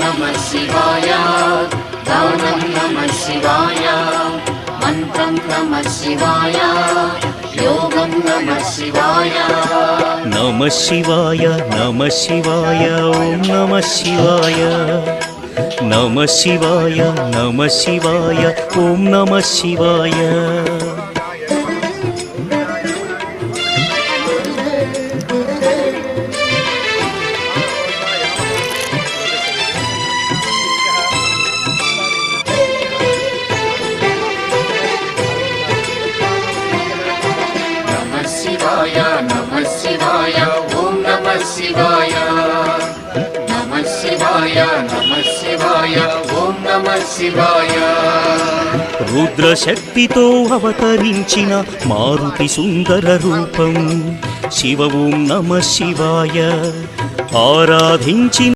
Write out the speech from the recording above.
नमः शिवाय गानं नमः शिवाय मन्त्रं नमः शिवाय योगं नमः शिवाय नमः शिवाय नमः शिवाय ॐ नमः शिवाय नमः शिवाय नमः शिवाय ॐ नमः शिवाय नमः शिवाय ॐ नमः शिवाय नमः शिवाय ॐ नमः शिवाय रुद्रशक्तितो अवतरिंचिन मारुति सुंदर रूपं शिव ॐ नमः शिवाय आराधिंचिन